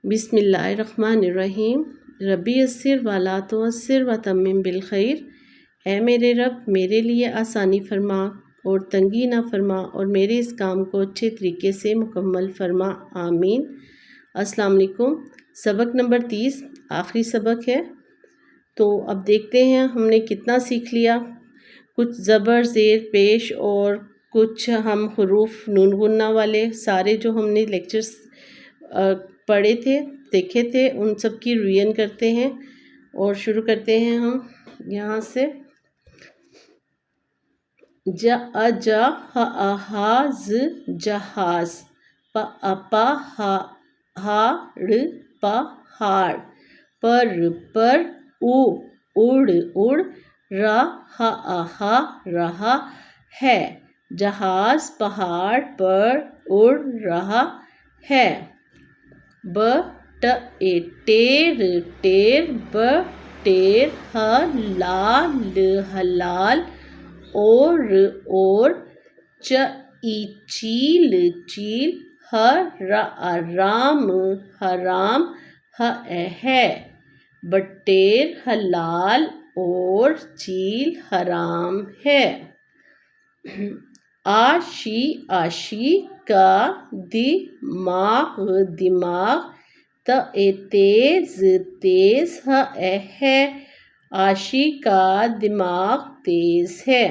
बिस्मिल्लाहिर्रहमानिर्रहीम। रब्बी यस्सिर वला तुअस्सिर व तम्मिम बिल खैर। ऐ मेरे रब, मेरे लिए आसानी फरमा और तंगी ना फरमा, और मेरे इस काम को अच्छे तरीके से मुकम्मल फरमा, आमीन। अस्सलाम वालेकुम। सबक नंबर 30 आखिरी सबक है। तो अब देखते हैं हमने कितना सीख लिया। कुछ ज़बर, ज़ेर, पेश और कुछ हम हरूफ नून गुन्ना वाले सारे जो हमने लेक्चर्स पढ़े थे, देखे थे, उन सब की रिवीजन करते हैं और शुरू करते हैं हम यहाँ से। ज अ ज ह अ हा ज जहाज, प अ प हा ड़ पहाड़, पर उ उड़ उड़, र ह अ हा रहा है, जहाज पहाड़ पर उड़ रहा है। ब ट ए टेर टेर, बटेर, ह ला ल हलाल, और, च ई चील चील, ह र राम हराम, ह ए है, बटेर हलाल और चील हराम है। आशी आशी, का दिमाग दिमाग, त ए तेज तेज, ह ए है, आशी का दिमाग तेज है।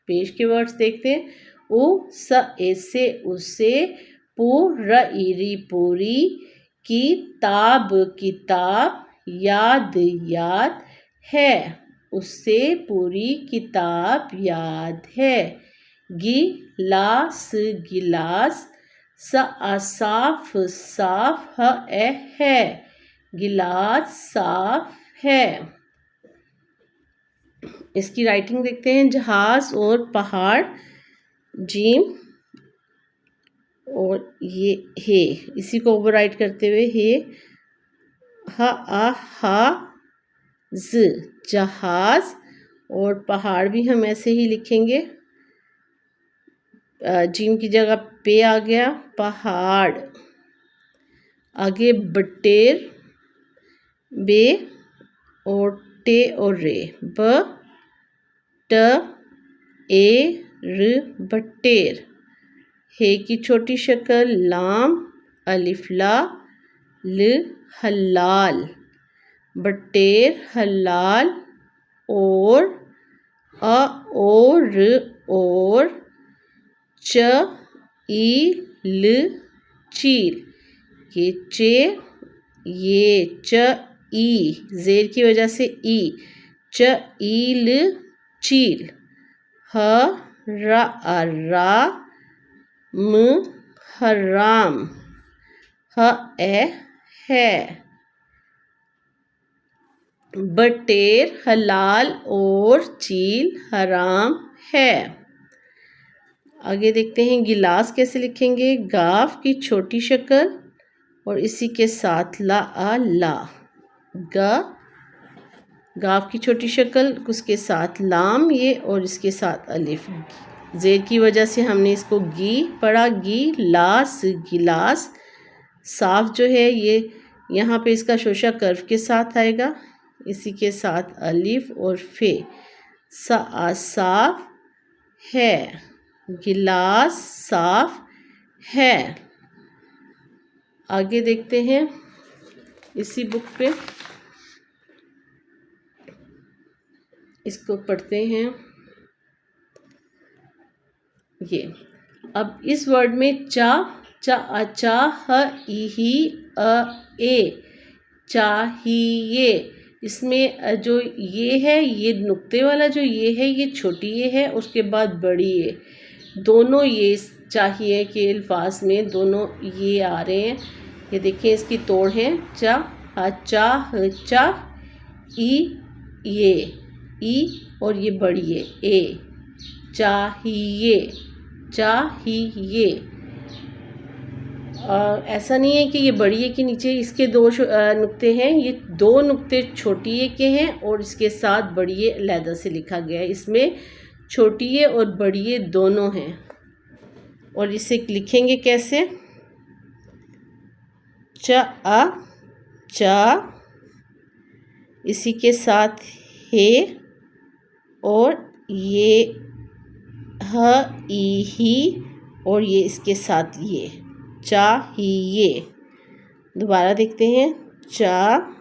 पेश के वर्ड्स देखते हैं। उ स ए से उसे, पू र ई पूरी, किताब किताब, याद याद है, उससे पूरी किताब याद है। गिलास गिलास, साफ साफ, ह ए है, गिलास साफ है। इसकी राइटिंग देखते हैं। जहाज और पहाड़, जीम और ये हे, इसी को ओवर राइट करते हुए हे, ह आ हा ज जहाज, और पहाड़ भी हम ऐसे ही लिखेंगे। जीम की जगह पे आ गया, पहाड़। आगे बटेर, बे और टे और रे, ब ट ए र, बटेर। हे की छोटी शक्ल, लाम अलिफ ला ल हलाल, बटेर हलाल, और और, च ई ल चील, ये चे, ये च ई, जेर की वजह से ई, च ई ल चील, ह रा म हराम, ह ए है, बटेर हलाल और चील हराम है। आगे देखते हैं गिलास कैसे लिखेंगे। गाफ की छोटी शक्ल और इसी के साथ ला आ ला, गाफ की छोटी शक्ल, उसके साथ लाम ये, और इसके साथ अलिफ। जेर की वजह से हमने इसको गी पढ़ा, गिलास गिलास। साफ जो है ये यहाँ पे इसका शोशा कर्व के साथ आएगा, इसी के साथ अलिफ और फे, साफ है, गिलास साफ है। आगे देखते हैं इसी बुक पे, इसको पढ़ते हैं। ये अब इस वर्ड में चा चा ह ई ही अ ए, चाहिए। इसमें जो ये है, ये नुक्ते वाला जो ये है, ये छोटी ये है, उसके बाद बड़ी ये, दोनों ये चाहिए के अल्फाज में दोनों ये आ रहे हैं। ये देखिए इसकी तोड़ है। चा चा, ई ये, ई और ये बड़ी है ए, चाहिए चाहिए। ऐसा नहीं है कि ये बड़ी है के नीचे इसके दो नुक्ते हैं, ये दो नुक्ते छोटी ए के हैं और इसके साथ बड़ी ए अलहदा से लिखा गया है। इसमें छोटी ए और बड़ी ए दोनों हैं। और इसे लिखेंगे कैसे। च चा, इसी के साथ हे और ये ह ई ही और ये इसके साथ ये चाहिए। दोबारा देखते हैं, चा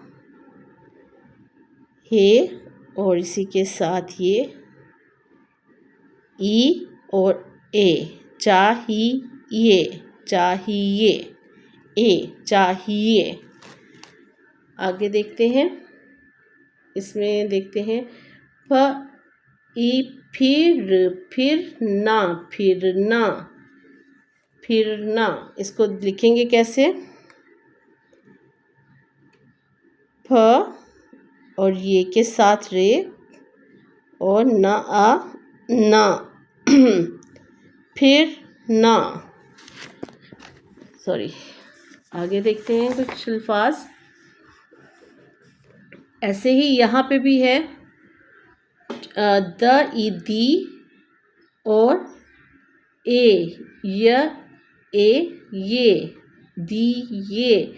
हे और इसी के साथ ये ई और ए, चाहिए, चाहिए, ए चाहिए। आगे देखते हैं, इसमें देखते हैं फ ई फिरना, फिरना, फिरना। इसको लिखेंगे कैसे, फ और ये के साथ रे और ना आ ना फिर ना। सॉरी, आगे देखते हैं कुछ अल्फाज। ऐसे ही यहाँ पे भी है द ई दी और ए ये दी ये।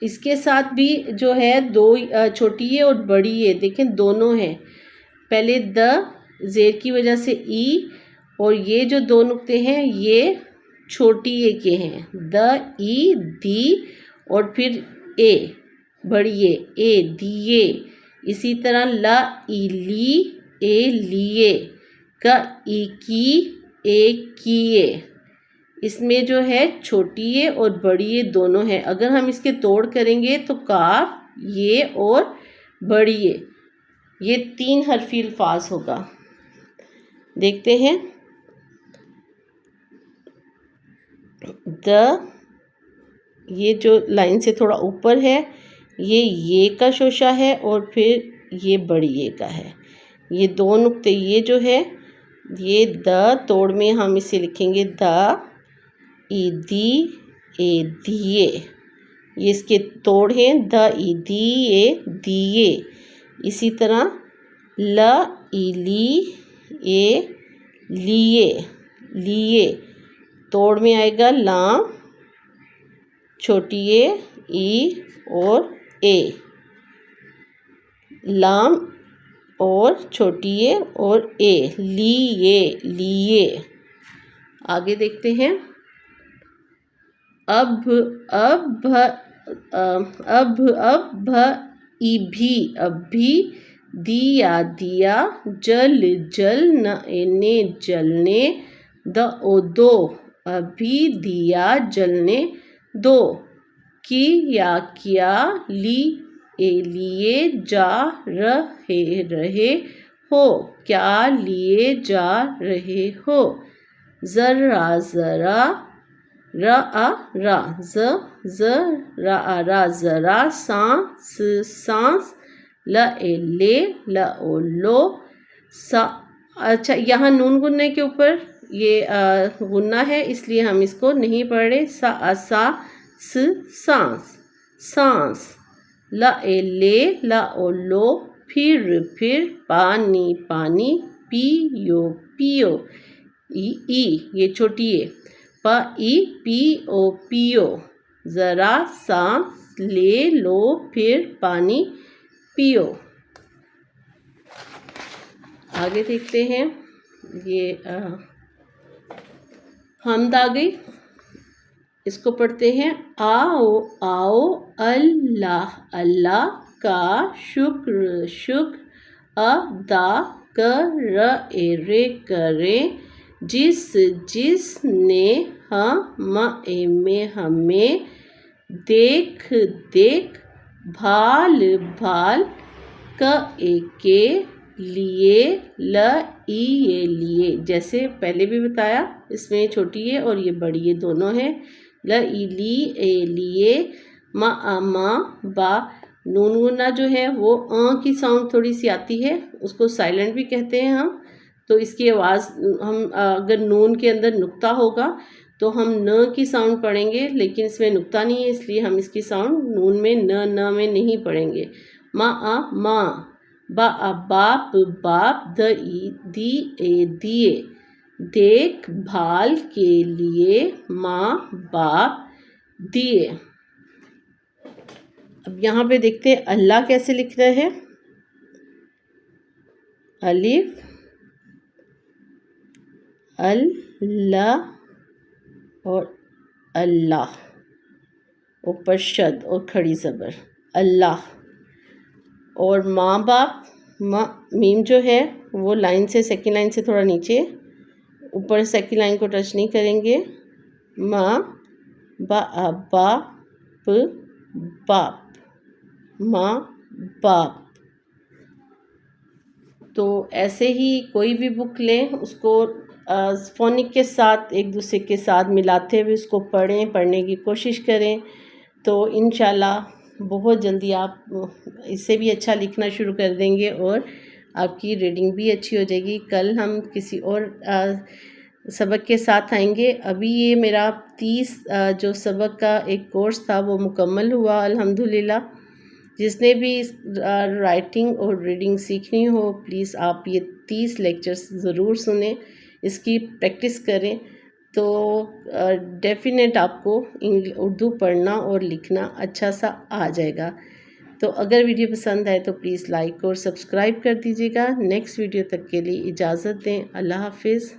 इसके साथ भी जो है दो छोटी ए और बड़ी ए, देखें दोनों हैं। पहले द ज़ेर की वजह से ई और ये जो दो नुक्ते हैं ये छोटी ए के हैं, द ई दी और फिर ए बड़ी ए दिए। इसी तरह ल ई ली ए लिए, क ई की ए किए। इसमें जो है छोटी ए और बड़ी ए दोनों हैं। अगर हम इसके तोड़ करेंगे तो काफ, ये और बड़ी ए, ये 3 हरफी अल्फाज होगा। देखते हैं, द ये जो लाइन से थोड़ा ऊपर है ये का शोशा है और फिर ये बड़ी ए का है। ये दो नुक्ते ये जो है ये द तोड़ में हम इसे लिखेंगे द ई दी ए दिए। ये इसके तोड़ हैं द ई दी ए दिए। इसी तरह ल ई ली ए लिए, लिए तोड़ में आएगा लाम छोटी ए और ए, लाम और छोटी ए और ए, लिए लिए। आगे देखते हैं, अब भी दिया दिया, जल जल, न जलने, दो अभी दिया जलने दो, किया लिए जा रहे हो, क्या लिए जा रहे हो। जरा जरा, रा जरा, सांस ले लो सा। अच्छा, यहाँ नून गुन्ने के ऊपर ये गुन्ना है इसलिए हम इसको नहीं पढ़ रहे। सांस, सांस, ले लो, फिर पानी, पियो, ई ये छोटी है, पियो। जरा सांस ले लो फिर पानी पियो। आगे देखते हैं, ये हमद आ गई, इसको पढ़ते हैं। आओ अल्लाह अल्लाह का शुक्र अदा करें, जिसने में हमें देख भाल के लिए, जैसे पहले भी बताया इसमें छोटी है और ये बड़ी है दोनों हैं। लिए, बा नून गुन्ना जो है वो की साउंड थोड़ी सी आती है, उसको साइलेंट भी कहते हैं हम। तो इसकी आवाज़ हम अगर नून के अंदर नुक्ता होगा तो हम न की साउंड पढ़ेंगे, लेकिन इसमें नुक्ता नहीं है इसलिए हम इसकी साउंड नून में न में नहीं पढ़ेंगे। माँ, बाप, दिए, देखभाल के लिए माँ बाप दिए। अब यहाँ पे देखते हैं अल्लाह कैसे लिखना है। अलिफ अल्लाह और अल्लाह, ऊपर शद और खड़ी ज़बर अल्लाह। और माँ बाप, माँ मीम जो है वो लाइन से, सेकंड लाइन से थोड़ा नीचे, ऊपर सेकंड लाइन को टच नहीं करेंगे। माँ बाप, बाप, माँ बाप। तो ऐसे ही कोई भी बुक लें, उसको फ़ोनिक के साथ एक दूसरे के साथ मिलाते हुए उसको पढ़ें, पढ़ने की कोशिश करें, तो इंशाल्लाह बहुत जल्दी आप इससे भी अच्छा लिखना शुरू कर देंगे और आपकी रीडिंग भी अच्छी हो जाएगी। कल हम किसी और सबक के साथ आएंगे। अभी ये मेरा 30 जो सबक का एक कोर्स था वो मुकम्मल हुआ अल्हम्दुलिल्लाह। जिसने भी राइटिंग और रीडिंग सीखनी हो, प्लीज़ आप ये 30 लेक्चर्स ज़रूर सुने, इसकी प्रैक्टिस करें, तो डेफिनेट आपको उर्दू पढ़ना और लिखना अच्छा सा आ जाएगा। तो अगर वीडियो पसंद आए तो प्लीज़ लाइक और सब्सक्राइब कर दीजिएगा। नेक्स्ट वीडियो तक के लिए इजाज़त दें। अल्लाह हाफिज़।